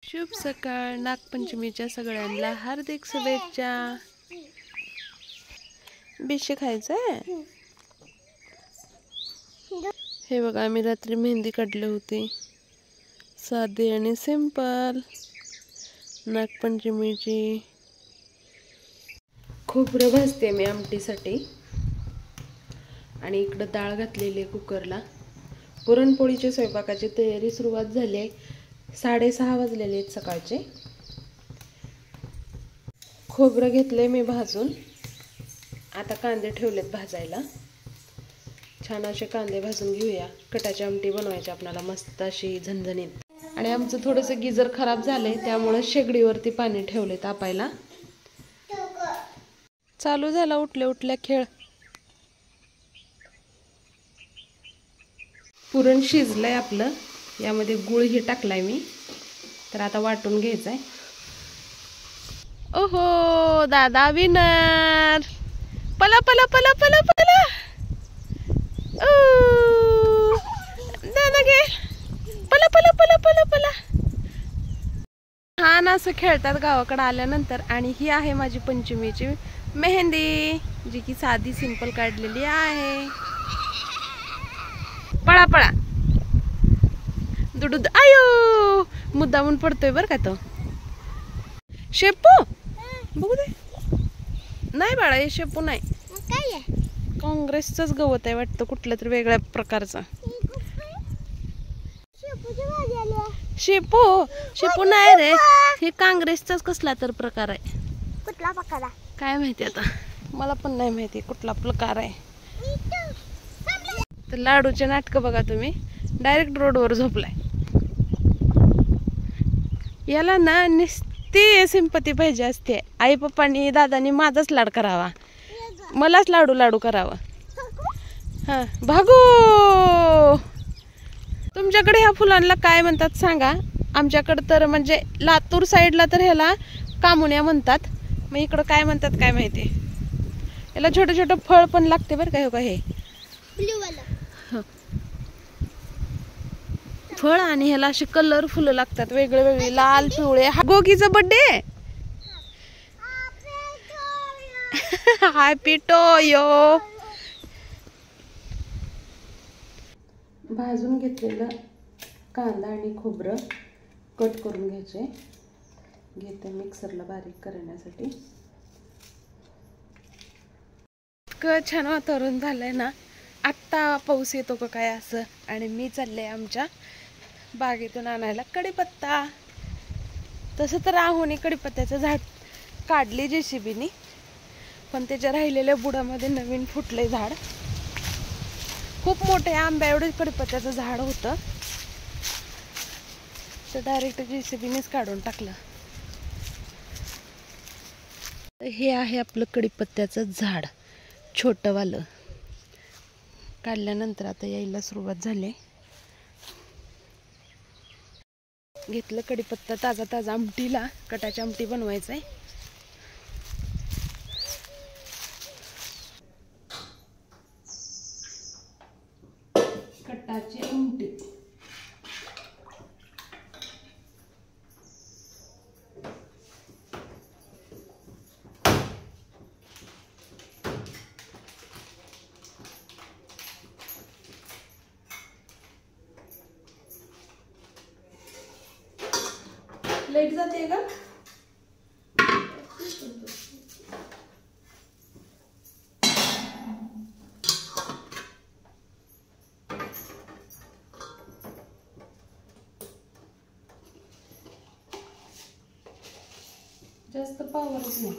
शुभ सकाळ. नागपंचमीच्या सगळ्यांना हार्दिक शुभेच्छा. बिशी खायचंय. हे बघा, आम्ही रात्री मेहंदी काढली होती, साधी आणि सिंपल नागपंचमीची. खोबरं भाजते मी आमटीसाठी आणि इकडं डाळ घातलेली आहे कुकरला. पुरणपोळीच्या स्वयंपाकाची तयारी सुरुवात झाली आहे. 6:30 वाजलेले आहेत सकाळचे. खोबरं घेतलंय मी भाजून. आता कांदे ठेवलेत भाजायला. छान असे कांदे भाजून घेऊया. कटाची आमटी बनवायची आपल्याला मस्त अशी झणझणीत. आणि आमचं थोडंसं गिजर खराब झालंय, त्यामुळे शेगडीवरती पाणी ठेवले तापायला. चालू झाला उठल्या उठल्या खेळ. पुरण शिजलंय आपलं. यामध्ये गुळ ही टाकलाय मी. तर आता वाटून घ्यायचंय. ओहो, दादा विनर. पला पला पला पला पला. दादा घे. पला पला पला पला पला. छान असं खेळतात गावाकडे आल्यानंतर. आणि ही आहे माझी पंचमीची मेहंदी, जी की साधी सिंपल काढलेली आहे. पळा पळा. दुडूद. आयो, मुद्दामून पडतोय बर का तो. शेपू बघू दे. नाही बाळा, हे शेपू नाही. काँग्रेसचंच गवत आहे वाटतं, कुठलं तरी वेगळ्या प्रकारचं. शेपू शेपू नाही रे, हे काँग्रेसचाच कसला तर प्रकार आहे. कुठला प्रकार आहे काय माहिती आता, मला पण नाही माहिती कुठला प्रकार आहे. तर लाडूचे नाटक बघा तुम्ही. डायरेक्ट रोडवर झोपलाय. याला ना नुसती सिंपती पाहिजे असते. आई पप्पानी दादानी माझाच लाड करावा, मलाच लाडू लाडू करावा. हा भागू. तुमच्याकडे ह्या फुलांना काय म्हणतात सांगा. आमच्याकडे तर म्हणजे लातूर साईडला तर ह्याला कामुण्या म्हणतात. मग इकडं काय म्हणतात काय माहिती. याला छोटं छोटं फळ पण लागते बरं का. हे का हे फळ. आणि ह्याला असे कलर फुलं लागतात वेगळे वेगळे, लाल पिवळे. गोगीचा बर्थडे. Happy Toyo. भाजून घेतलेलं कांदा आणि खोबरं कट करून घ्यायचे. घेते मिक्सरला बारीक करण्यासाठी. इतकं छान वातावरण झालंय ना. आत्ता पाऊस येतो का काय असं. आणि मी चालले आमच्या बागेतून आणायला कढीपत्ता. तसं तर राहुनी कढीपत्त्याचं झाड काढले JCBनी, पण त्याच्या राहिलेल्या बुडामध्ये नवीन फुटले झाड. खूप मोठे आंब्या एवढे कढीपत्त्याचं झाड होतं. तर डायरेक्ट JCBनीच काढून टाकलं. हे आहे आपलं कढीपत्त्याचं झाड, छोटंवालं. काढल्यानंतर आता यायला सुरुवात झाली. घेतलं कढीपत्ता ताजा ताजा आमटीला. कटाची आमटी बनवायचं आहे. कटाची आमटी. लाईट जाते का. जास्त पावरच नाही.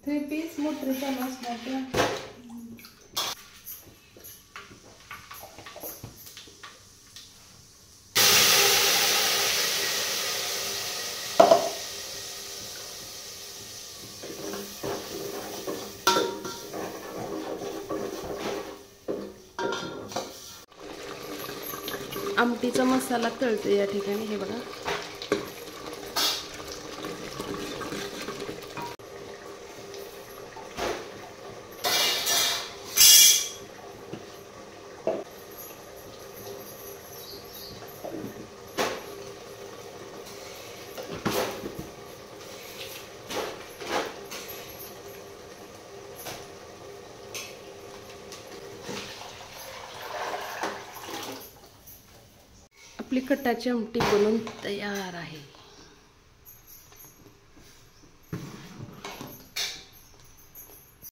3 पीस मोटर चालू असणार. आमटीचा मसाला तळते या ठिकाणी. हे बघा, आपली कटाची आमटी बनून तयार आहे.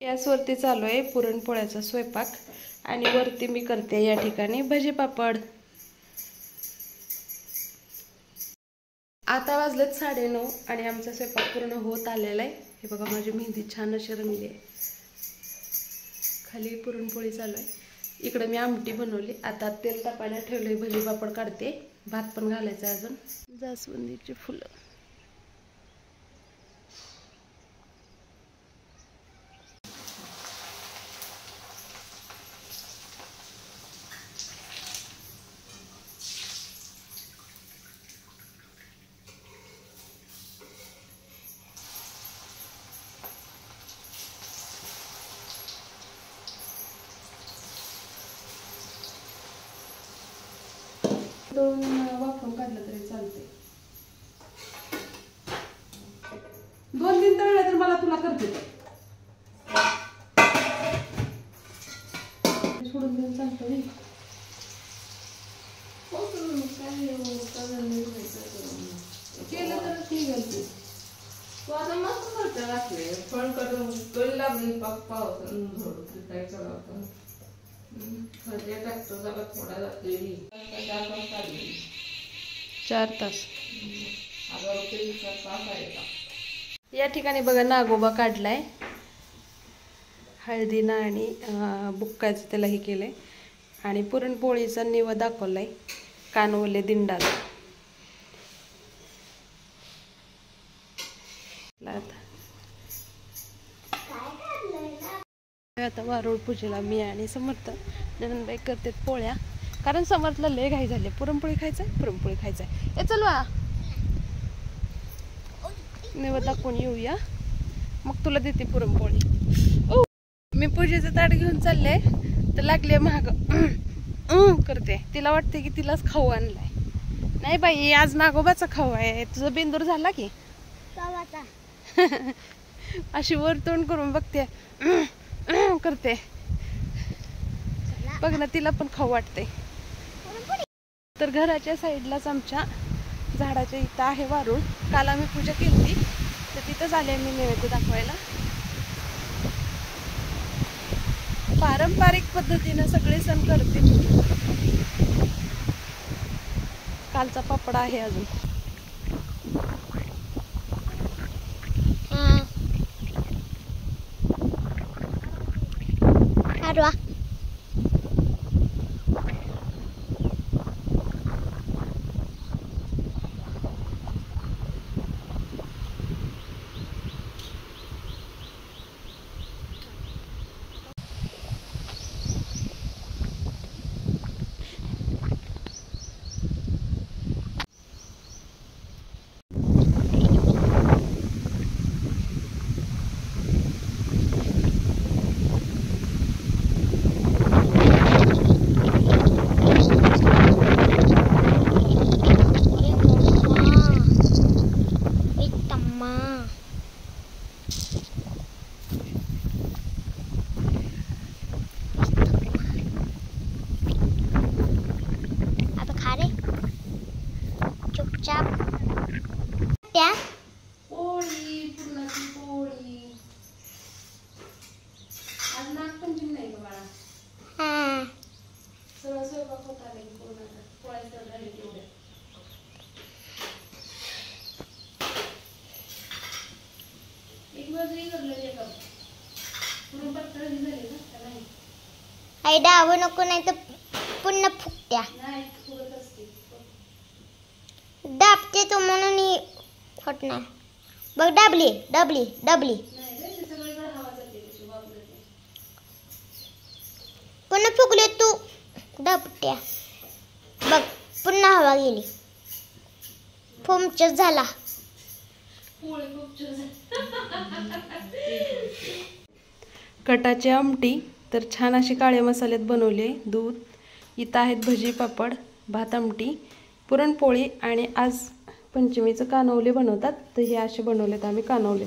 गॅसवरती चालू आहे पुरणपोळ्याचा स्वयंपाक आणि वरती मी करते या ठिकाणी भजी पापड. आता वाजलेत 9:30 आणि आमचा स्वयंपाक पूर्ण होत आलेला आहे. हे बघा माझी मेहंदी छान अशी रंगली आहे. खाली पुरणपोळी चालू आहे. इकडे मी आमटी बनवली. आता तेल तापायला ठेवले, भजी पापड काढते. भात पण घालायचा अजून. जास्वंदीची फुलं. दोन वाफरून काढलं तरी चालते. 2-3 तळल्या तर मला तुला करते सोडून देऊन चालतं नाही. केलं तर ठीक आहे. तू आता मस्त खर्च घातले फळ करून कळी लागली पाऊस काय करावं. खर्च टाकतो जरा थोडा जाते 4 तास. या ठिकाणी बघा नागोबा काढलाय. हळदीनं आणि बुक्काचं त्याला हे केलंय आणि पुरणपोळीचा निव दाखवलाय कानवले दिंडाला. आता वारुळ पूजेला मी आणि समर्थ नंदबाई करते पोळ्या, कारण समर्थला लय घाई झाले. पुरणपोळी खायचंय. ए चल वा निवड दाखवून येऊया, मग तुला देते पुरणपोळी. मी पूजेचं ताट घेऊन चालले तर लागले महाग करते. तिला वाटते की तिलाच खाऊ आणलाय. नाही बाई, आज नागोबाचा खाऊ आहे. तुझा बेंदूर झाला की अशी वर तोंड करून बघते करते. बघ ना, तिला पण खाऊ वाटते. तर घराच्या साईडलाच आमच्या झाडाच्या इथं आहे वारुळ. काल आम्ही पूजा केली तर तिथंच आले मी नैवेद्य दाखवायला. पारंपरिक पद्धतीने सगळे सण करते. कालचा पापडा आहे अजून. पोळी, पुरणाची पोळी. आज नागपंचमी नाही का बाळा? सगळं स्वयंपाक होत आले पूर्णाचा. पोळ्या तर झाले तेवढ्या. एक बाजरी करलं ते का पूर्ण पातळ झाले ना का नाही? आई डाव नको, नाही तर पुन्हा फुकत्या. नाही फुगत असते. दाबते तो म्हणून होत नाही. बघ दाबली. नाही रे, ते सगळीकडे हवा जाते त्याची वापरते. पुन्हा फुगले तू दाबत्या. बघ पुन्हा हवा गेली. फोमचर झाला. पोळी खूप कटाची आमटी तर छान अशी काळ्या मसाल्यात बनवली. दूध इथं आहेत, भजी पापड, भात आमटी, पुरणपोळी आणि आज पंचमीचं कानवले बनवतात तर हे असे बनवलेत आम्ही कानवले.